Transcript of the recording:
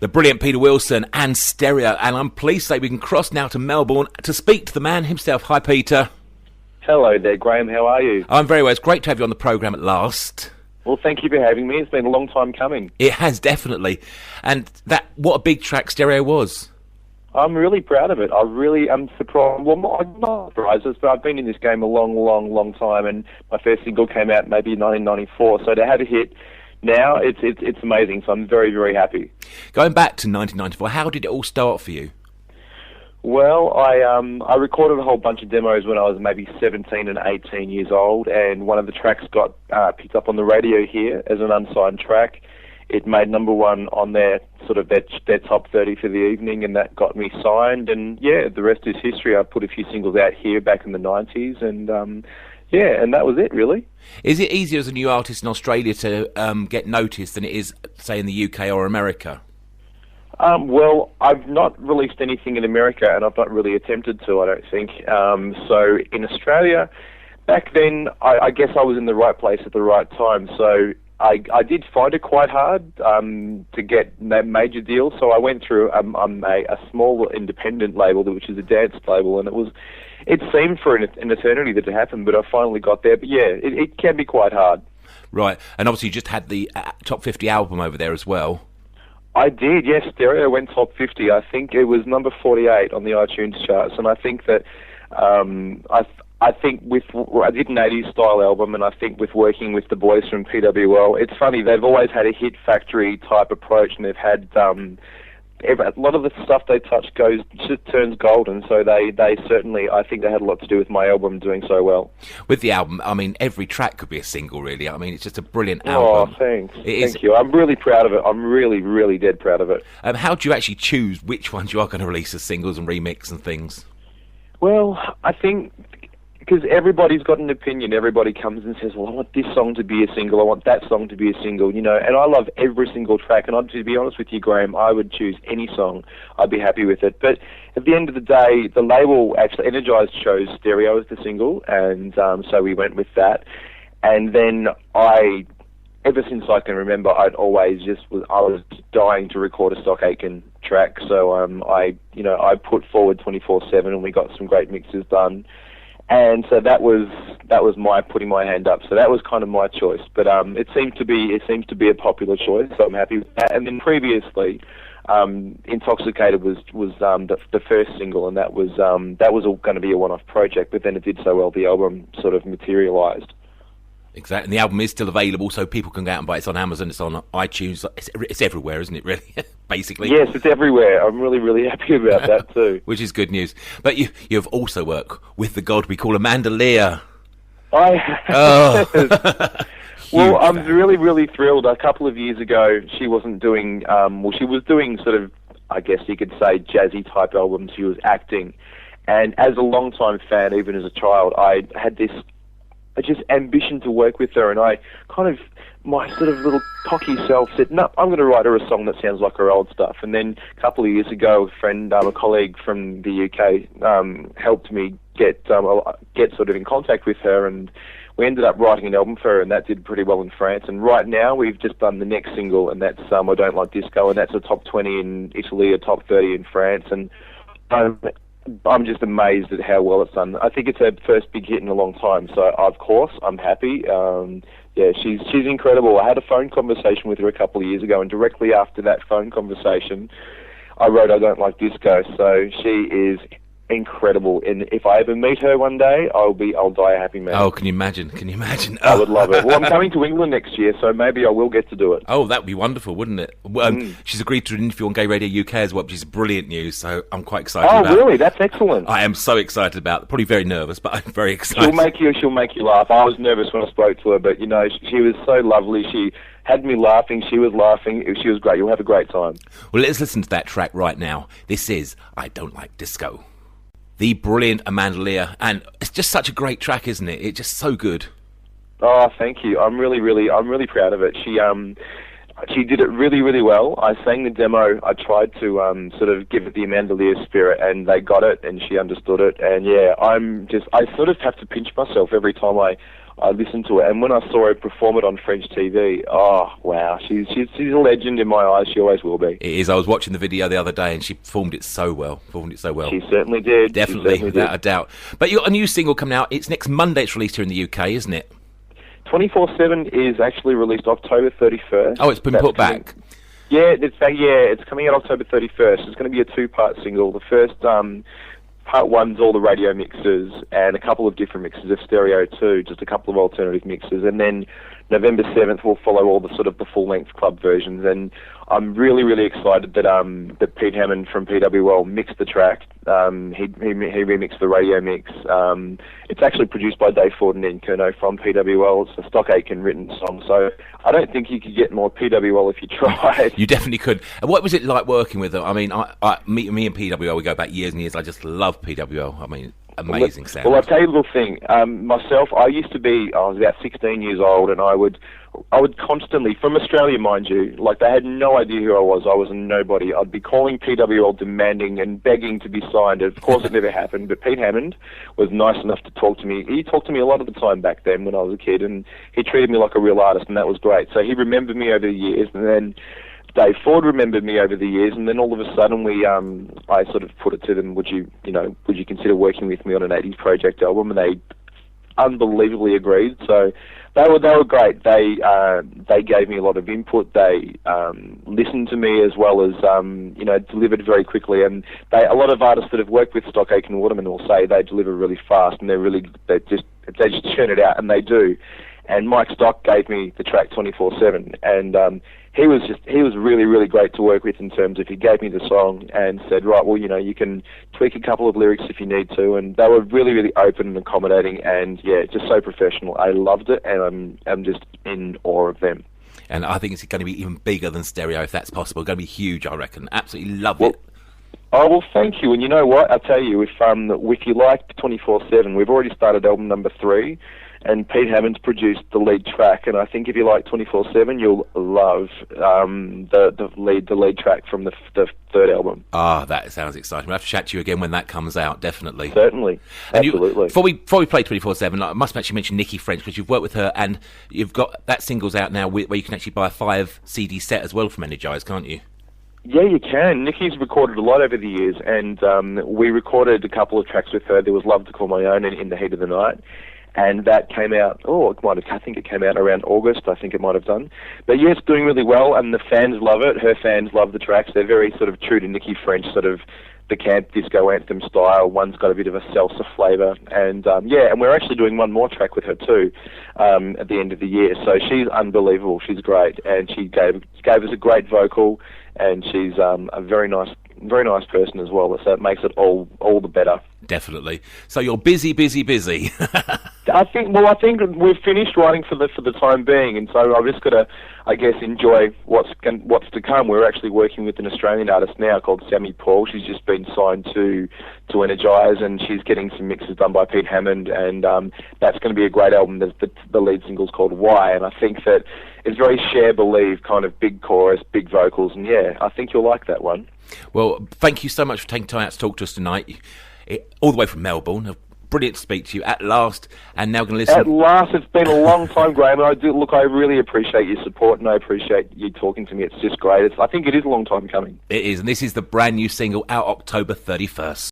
The brilliant Peter Wilson and Stereo, and I'm pleased to say we can cross now to Melbourne to speak to the man himself. Hi, Peter. Hello there, Graham. How are you? I'm very well. It's great to have you on the programme at last. Well, thank you for having me. It's been a long time coming. It has, definitely. And what a big track Stereo was. I'm really proud of it. I really am surprised. Well, I'm not surprised, but I've been in this game a long time, and my first single came out maybe in 1994, so to have a hit now, it's amazing, so I'm very, very happy. Going back to 1994, how did it all start for you? Well, I recorded a whole bunch of demos when I was maybe 17 and 18 years old, and one of the tracks got picked up on the radio here as an unsigned track. It made number one on their top 30 for the evening, and that got me signed, and yeah, the rest is history. I put a few singles out here back in the 90s, and yeah, and that was it, really. Is it easier as a new artist in Australia to get noticed than it is, say, in the UK or America? Well, I've not released anything in America, and I've not really attempted to, I don't think. So in Australia, back then, I guess I was in the right place at the right time, so I did find it quite hard to get major deals, so I went through a small independent label, which is a dance label, and it seemed for an eternity that it happened, but I finally got there. But yeah, it can be quite hard. Right, and obviously you just had the top 50 album over there as well. I did, yes. Stereo went top 50. I think it was number 48 on the iTunes charts, and I think that I think I did an 80s style album, and I think with working with the boys from PWL, it's funny, they've always had a hit factory type approach, and they've had a lot of the stuff they touch just turns golden, so they certainly, I think they had a lot to do with my album doing so well. With the album, I mean, every track could be a single, really. I mean, it's just a brilliant album. Oh, thanks. Thank you. I'm really proud of it. I'm really, really dead proud of it. How do you actually choose which ones you are going to release as singles and remix and things? Well, I think because everybody's got an opinion. Everybody comes and says, well, I want this song to be a single, I want that song to be a single, and I love every single track, and to be honest with you, Graham, I would choose any song. I'd be happy with it. But at the end of the day, the label actually, Energized, chose Stereo as the single, and so we went with that. And then ever since I can remember, I was dying to record a Stock Aitken track, so I put forward 24/7, and we got some great mixes done. And so that was my putting my hand up. So that was kind of my choice. But it seems to be a popular choice. So I'm happy with that. And then previously, Intoxicated was the first single, and that was all going to be a one-off project. But then it did so well, the album sort of materialised. Exactly, and the album is still available, so people can go out and buy it. It's on Amazon, it's on iTunes, it's everywhere, isn't it, really, basically? Yes, it's everywhere. I'm really, really happy about that, too. Which is good news. But you've also worked with the god we call Amanda Lear. I have. Oh. Well, I'm really, really thrilled. A couple of years ago, she wasn't doing, she was doing sort of, I guess you could say, jazzy-type albums. She was acting. And as a long-time fan, even as a child, I had this just ambition to work with her, and I kind of, my sort of little cocky self said, no, I'm going to write her a song that sounds like her old stuff. And then a couple of years ago, a colleague from the UK helped me get sort of in contact with her, and we ended up writing an album for her, and that did pretty well in France. And right now, we've just done the next single, and that's I Don't Like Disco, and that's a top 20 in Italy, a top 30 in France, and I'm just amazed at how well it's done. I think it's her first big hit in a long time, so of course I'm happy. Yeah, she's incredible. I had a phone conversation with her a couple of years ago, and directly after that phone conversation, I wrote I Don't Like Disco. So she is incredible, and if I ever meet her one day, I'll die a happy man. Oh, can you imagine? I would love it. Well, I'm coming to England next year, so maybe I will get to do it. Oh, that would be wonderful, wouldn't it? She's agreed to an interview on Gay Radio UK as well, which is brilliant news, so I'm quite excited about it. Oh, really? That's excellent. I am so excited about it. Probably very nervous, but I'm very excited. She'll make you laugh. I was nervous when I spoke to her, but, she was so lovely. She had me laughing, she was laughing, she was great. You'll have a great time. Well, let's listen to that track right now. This is I Don't Like Disco. The brilliant Amanda Lear, and it's just such a great track, isn't it? It's just so good. Oh, thank you. I'm really proud of it. She did it really, really well. I sang the demo. I tried to sort of give it the Amanda Lear spirit, and they got it, and she understood it. And yeah, I sort of have to pinch myself every time I listened to it. And when I saw her perform it on French TV, oh, wow, she's a legend in my eyes. She always will be. It is. I was watching the video the other day, and she performed it so well. She certainly did. Definitely, without a doubt. But you've got a new single coming out. It's next Monday. It's released here in the UK, isn't it? 24/7 is actually released October 31st. Oh, it's been put back. Yeah, it's coming out October 31st. It's going to be a two-part single. The first part one's all the radio mixes and a couple of different mixes of stereo too, just a couple of alternative mixes, and then November 7th will follow all the sort of the full-length club versions. And I'm really, really excited that Pete Hammond from PWL mixed the track. He remixed the radio mix. It's actually produced by Dave Ford and Ian Curnow from PWL. It's a Stock Aitken written song, so I don't think you could get more PWL if you tried. You definitely could. And what was it like working with them? I mean, me and PWL, we go back years and years. I just love PWL. I mean, amazing sound. Well, I'll tell you a little thing. Myself, I was about 16 years old, and I would constantly, from Australia, mind you, like they had no idea who I was. I was a nobody. I'd be calling PWL demanding and begging to be signed. Of course, it never happened, but Pete Hammond was nice enough to talk to me. He talked to me a lot of the time back then when I was a kid, and he treated me like a real artist, and that was great. So he remembered me over the years, and then Dave Ford remembered me over the years, and then all of a sudden I sort of put it to them, would you consider working with me on an 80s project album? And they unbelievably agreed. So they were great. They gave me a lot of input. They listened to me as well as delivered very quickly. And a lot of artists that have worked with Stock Aitken Waterman will say they deliver really fast, and they just churn it out, and they do. And Mike Stock gave me the track 24/7, and he was really, really great to work with in terms of he gave me the song and said, right, well, you can tweak a couple of lyrics if you need to, and they were really, really open and accommodating, and yeah, just so professional. I loved it, and I'm just in awe of them. And I think it's going to be even bigger than stereo if that's possible. It's going to be huge, I reckon. Absolutely love it. Oh, well, thank you. And you know what? I'll tell you, if you like 24/7, we've already started album number 3, and Pete Hammond's produced the lead track. And I think if you like 24/7, you'll love the lead track from the third album. Ah, that sounds exciting. We'll have to chat to you again when that comes out, definitely. Certainly. Absolutely. Before we play 24/7, I must actually mention Nikki French, because you've worked with her, and you've got that singles out now where you can actually buy a 5 CD set as well from Energize, can't you? Yeah, you can. Nikki's recorded a lot over the years, and we recorded a couple of tracks with her. There was Love to Call My Own and In the Heat of the Night, and that came out, I think it came out around August, I think it might have done. But yeah, it's doing really well, and the fans love it. Her fans love the tracks. They're very sort of true to Nikki French, sort of the camp disco anthem style. One's got a bit of a salsa flavour, and and we're actually doing one more track with her too at the end of the year. So she's unbelievable. She's great, and she gave us a great vocal, and she's a very nice person as well. So it makes it all the better. Definitely. So you're busy. I think we've finished writing for the time being, and so I've just got to, I guess, enjoy what's to come. We're actually working with an Australian artist now called Sammy Paul. She's just been signed to Energize, and she's getting some mixes done by Pete Hammond, and that's going to be a great album. The lead single's called Why, and I think that it's very share believe, kind of big chorus, big vocals, and yeah, I think you'll like that one. Well, thank you so much for taking time out to talk to us tonight, all the way from Melbourne. Brilliant to speak to you at last, and now going to listen. At last, it's been a long time, Graham. I really appreciate your support, and I appreciate you talking to me. It's just great. I think it is a long time coming. It is, and this is the brand new single out October 31st.